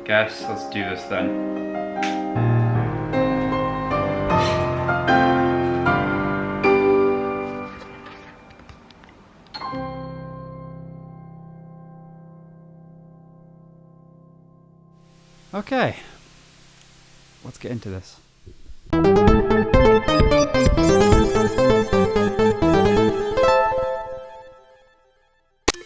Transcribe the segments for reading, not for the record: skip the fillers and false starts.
Guess let's do this then. Okay, let's get into this.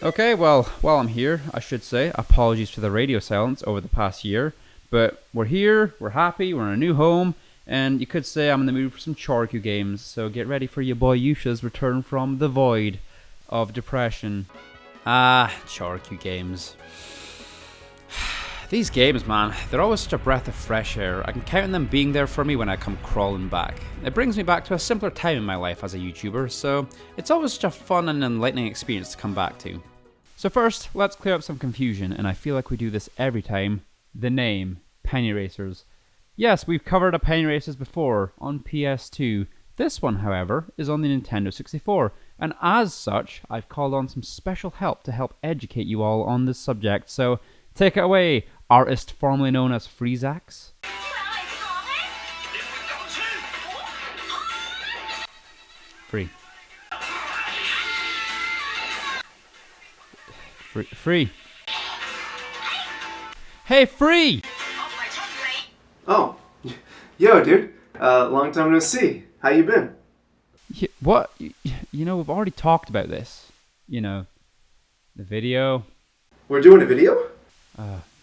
Okay, well, while I'm here, I should say, apologies for the radio silence over the past year, but we're here, we're happy, we're in a new home, and you could say I'm in the mood for some Choro Q games, so get ready for your boy Yuusha's return from the void of depression. Choro Q games. These games, man, they're always such a breath of fresh air. I can count on them being there for me when I come crawling back. It brings me back to a simpler time in my life as a YouTuber, so it's always such a fun and enlightening experience to come back to. So first, let's clear up some confusion, and I feel like we do this every time. The name, Penny Racers. Yes, we've covered a Penny Racers before, on PS2. This one, however, is on the Nintendo 64, and as such, I've called on some special help to help educate you all on this subject, so take it away, artist formerly known as FreeXax. Free. Free. Hey, Free! Oh, yo, dude. Long time no see. How you been? What? You know, we've already talked about this. You know, the video. We're doing a video?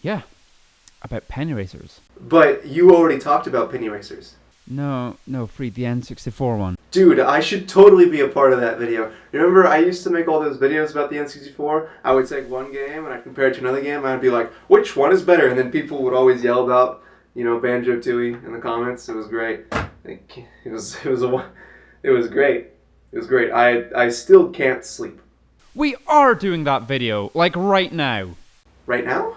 Yeah. About penny racers. But you already talked about penny racers. No, Free, the N64 one. Dude, I should totally be a part of that video. Remember, I used to make all those videos about the N64? I would take one game and I'd compare it to another game and I'd be like, which one is better? And then people would always yell about, you know, Banjo-Tooie in the comments. It was great. It was great. It was great. I still can't sleep. We are doing that video, like right now. Right now?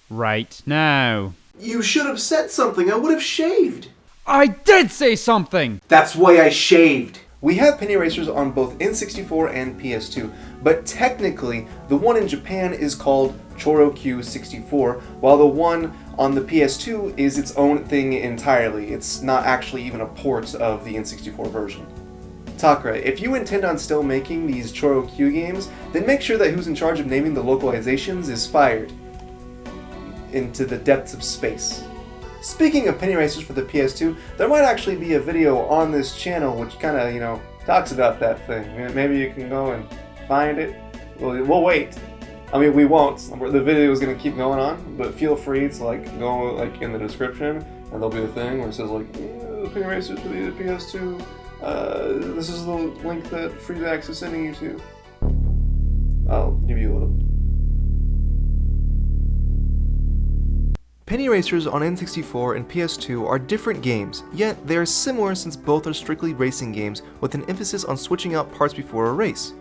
Right now. You should have said something. I would have shaved. I did say something! That's why I shaved. We have penny racers on both N64 and PS2, but technically the one in Japan is called Choro Q 64, while the one on the PS2 is its own thing entirely. It's not actually even a port of the N64 version. Takara, if you intend on still making these Choro Q games, then make sure that who's in charge of naming the localizations is fired into the depths of space. Speaking of penny racers for the PS2, there might actually be a video on this channel which kind of, you know, talks about that thing. Maybe you can go and find it. We'll wait. I mean, we won't. The video is going to keep going on, but feel free to like go like in the description, and there'll be a thing where it says like penny racers for the PS2. This is the link that FreeXax is sending you to. I'll give you a little. Penny Racers on N64 and PS2 are different games, yet they are similar since both are strictly racing games with an emphasis on switching out parts before a race,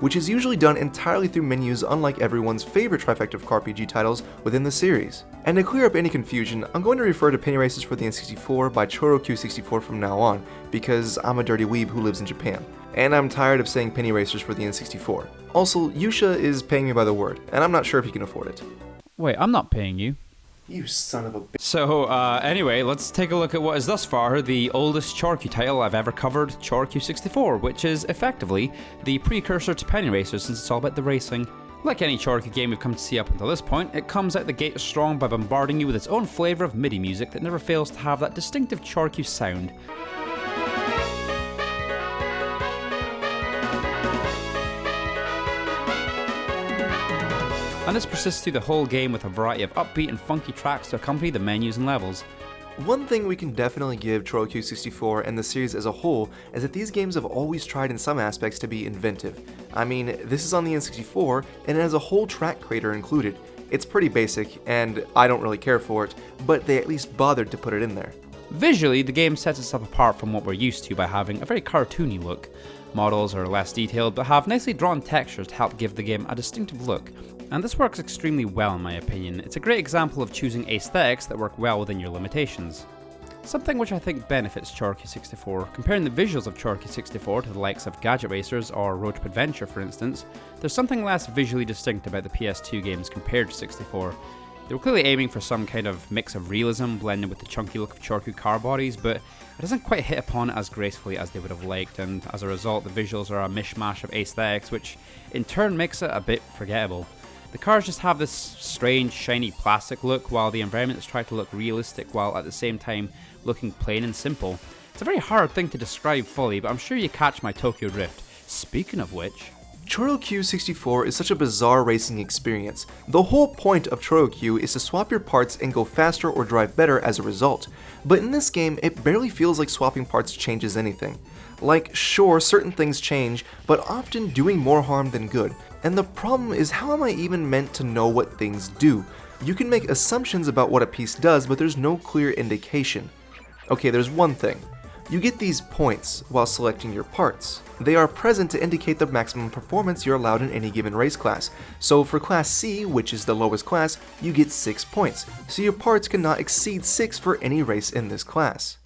which is usually done entirely through menus unlike everyone's favorite trifecta of RPG titles within the series. And to clear up any confusion, I'm going to refer to Penny Racers for the N64 by Choro Q 64 from now on, because I'm a dirty weeb who lives in Japan, and I'm tired of saying Penny Racers for the N64. Also, Yuusha is paying me by the word, and I'm not sure if he can afford it. Wait, I'm not paying you. You son of a bitch. So, anyway, let's take a look at what is thus far the oldest Choro Q title I've ever covered, Choro Q 64, which is effectively the precursor to Penny Racers since it's all about the racing. Like any Choro Q game we've come to see up until this point, it comes out the gate strong by bombarding you with its own flavour of MIDI music that never fails to have that distinctive Choro Q sound. And this persists through the whole game with a variety of upbeat and funky tracks to accompany the menus and levels. One thing we can definitely give Choro Q 64 and the series as a whole is that these games have always tried in some aspects to be inventive. I mean, this is on the N64 and it has a whole track creator included. It's pretty basic and I don't really care for it, but they at least bothered to put it in there. Visually, the game sets itself apart from what we're used to by having a very cartoony look. Models are less detailed but have nicely drawn textures to help give the game a distinctive look. And this works extremely well in my opinion. It's a great example of choosing aesthetics that work well within your limitations. Something which I think benefits Choro Q 64. Comparing the visuals of Choro Q 64 to the likes of Gadget Racers or Road Trip Adventure for instance, there's something less visually distinct about the PS2 games compared to 64. They were clearly aiming for some kind of mix of realism blended with the chunky look of Choro Q car bodies, but it doesn't quite hit upon it as gracefully as they would have liked, and as a result the visuals are a mishmash of aesthetics, which in turn makes it a bit forgettable. The cars just have this strange shiny plastic look, while the environments try to look realistic while at the same time looking plain and simple. It's a very hard thing to describe fully, but I'm sure you catch my Tokyo drift. Speaking of which... Choro Q64 is such a bizarre racing experience. The whole point of Choro Q is to swap your parts and go faster or drive better as a result. But in this game, it barely feels like swapping parts changes anything. Like, sure, certain things change, but often doing more harm than good. And the problem is, how am I even meant to know what things do? You can make assumptions about what a piece does, but there's no clear indication. Okay, there's one thing. You get these points while selecting your parts. They are present to indicate the maximum performance you're allowed in any given race class. So for Class C, which is the lowest class, you get 6 points, so your parts cannot exceed 6 for any race in this class.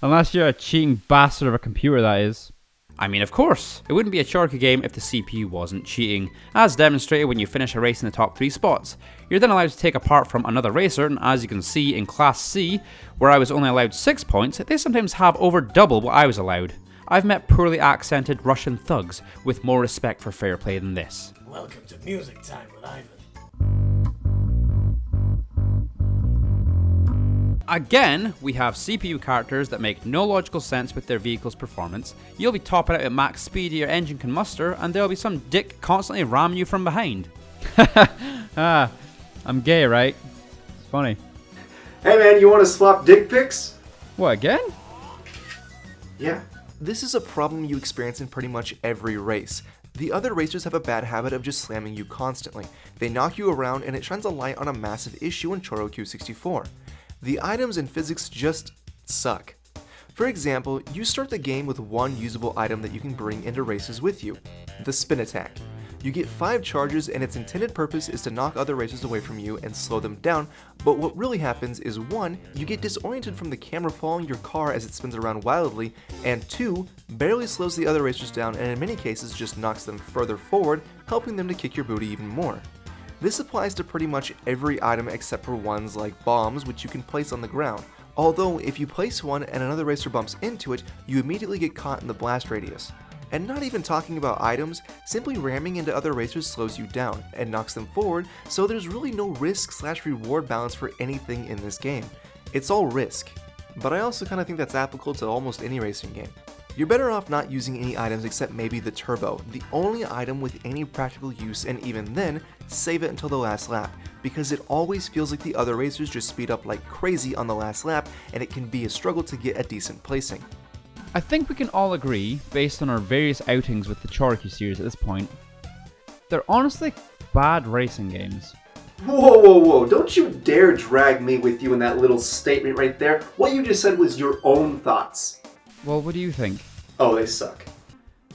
Unless you're a cheating bastard of a computer, that is. I mean, of course, it wouldn't be a Choro Q game if the CPU wasn't cheating, as demonstrated when you finish a race in the top 3 spots. You're then allowed to take a part from another racer, and as you can see in Class C, where I was only allowed 6 points, they sometimes have over double what I was allowed. I've met poorly accented Russian thugs with more respect for fair play than this. Welcome to music time with Ivan. Again, we have CPU characters that make no logical sense with their vehicle's performance. You'll be topping out at max speed your engine can muster, and there'll be some dick constantly ramming you from behind. I'm gay, right? It's funny. Hey man, you want to swap dick pics? What, again? Yeah. This is a problem you experience in pretty much every race. The other racers have a bad habit of just slamming you constantly. They knock you around, and it shines a light on a massive issue in Choro Q64. The items and physics just suck. For example, you start the game with one usable item that you can bring into races with you, the spin attack. You get 5 charges, and its intended purpose is to knock other racers away from you and slow them down, but what really happens is 1, you get disoriented from the camera following your car as it spins around wildly, and 2, barely slows the other racers down and in many cases just knocks them further forward, helping them to kick your booty even more. This applies to pretty much every item except for ones like bombs, which you can place on the ground. Although, if you place one and another racer bumps into it, you immediately get caught in the blast radius. And not even talking about items, simply ramming into other racers slows you down and knocks them forward, so there's really no risk/reward balance for anything in this game. It's all risk. But I also kind of think that's applicable to almost any racing game. You're better off not using any items except maybe the turbo, the only item with any practical use, and even then, save it until the last lap, because it always feels like the other racers just speed up like crazy on the last lap, and it can be a struggle to get a decent placing. I think we can all agree, based on our various outings with the Choro Q series at this point, they're honestly bad racing games. Whoa, don't you dare drag me with you in that little statement right there. What you just said was your own thoughts. Well, what do you think? Oh, they suck.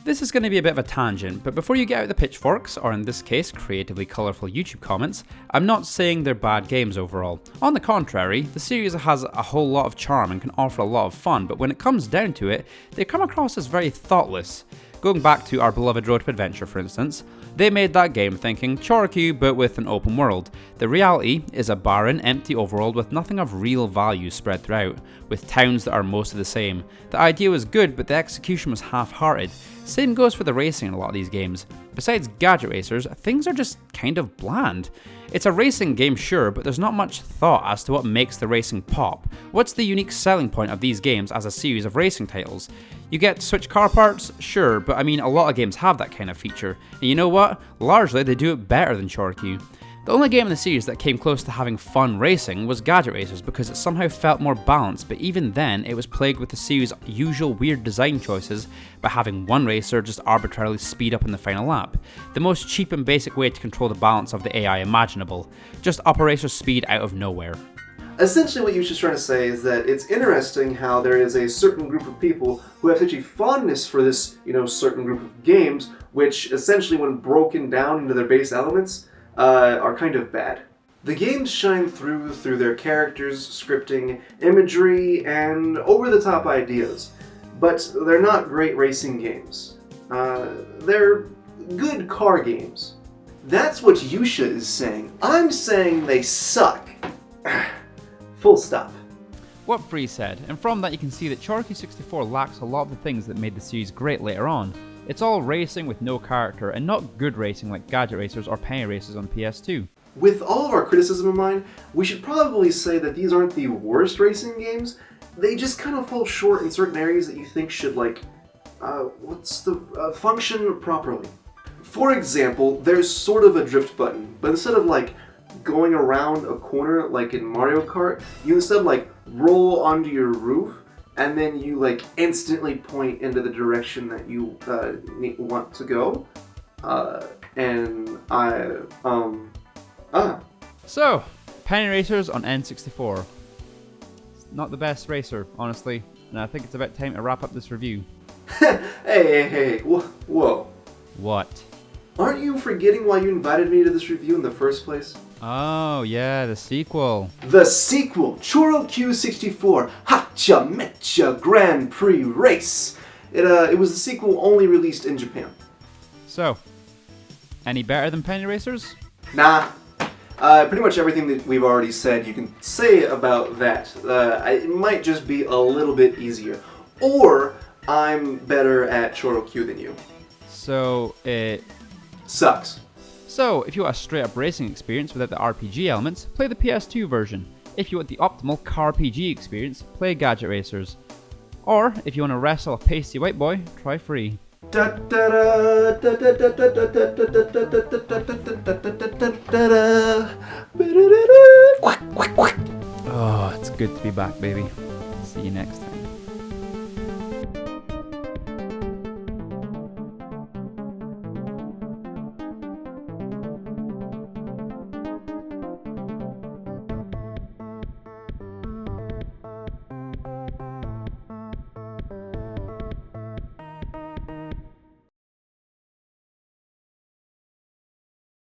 This is going to be a bit of a tangent, but before you get out the pitchforks, or in this case, creatively colourful YouTube comments, I'm not saying they're bad games overall. On the contrary, the series has a whole lot of charm and can offer a lot of fun, but when it comes down to it, they come across as very thoughtless. Going back to our beloved Road to Adventure, for instance, they made that game thinking Choro Q but with an open world. The reality is a barren, empty overworld with nothing of real value spread throughout, with towns that are mostly the same. The idea was good, but the execution was half-hearted. Same goes for the racing in a lot of these games. Besides gadget racers, things are just kind of bland. It's a racing game, sure, but there's not much thought as to what makes the racing pop. What's the unique selling point of these games as a series of racing titles? You get to switch car parts? Sure, but I mean a lot of games have that kind of feature. And you know what? Largely they do it better than Choro Q. The only game in the series that came close to having fun racing was Gadget Racers because it somehow felt more balanced, but even then it was plagued with the series' usual weird design choices by having one racer just arbitrarily speed up in the final lap. The most cheap and basic way to control the balance of the AI imaginable. Just up a racer's speed out of nowhere. Essentially what Yuusha's trying to say is that it's interesting how there is a certain group of people who have such a fondness for this, certain group of games, which essentially when broken down into their base elements, are kind of bad. The games shine through their characters, scripting, imagery, and over-the-top ideas, but they're not great racing games. They're good car games. That's what Yuusha is saying. I'm saying they suck. Full stop. What Free said, and from that you can see that Choro Q 64 lacks a lot of the things that made the series great later on. It's all racing with no character, and not good racing like Gadget Racers or Penny Racers on PS2. With all of our criticism in mind, we should probably say that these aren't the worst racing games. They just kind of fall short in certain areas that you think should, function properly. For example, there's sort of a drift button, but instead of, going around a corner like in Mario Kart, you instead, roll onto your roof, and then you, instantly point into the direction that you want to go. So, Penny Racers on N64. It's not the best racer, honestly, and I think it's about time to wrap up this review. Hey, whoa. What? Aren't you forgetting why you invited me to this review in the first place? Oh, yeah, the sequel. The sequel, Choro Q 64, Hacha Mecha Grand Prix Race. It was the sequel only released in Japan. So, any better than Penny Racers? Nah. Pretty much everything that we've already said you can say about that. It might just be a little bit easier. Or I'm better at Choro Q than you. So, it sucks. So, if you want a straight up racing experience without the RPG elements, play the PS2 version. If you want the optimal car RPG experience, play Gadget Racers. Or, if you want to wrestle a pasty white boy, try Free. Oh, it's good to be back, baby. See you next time.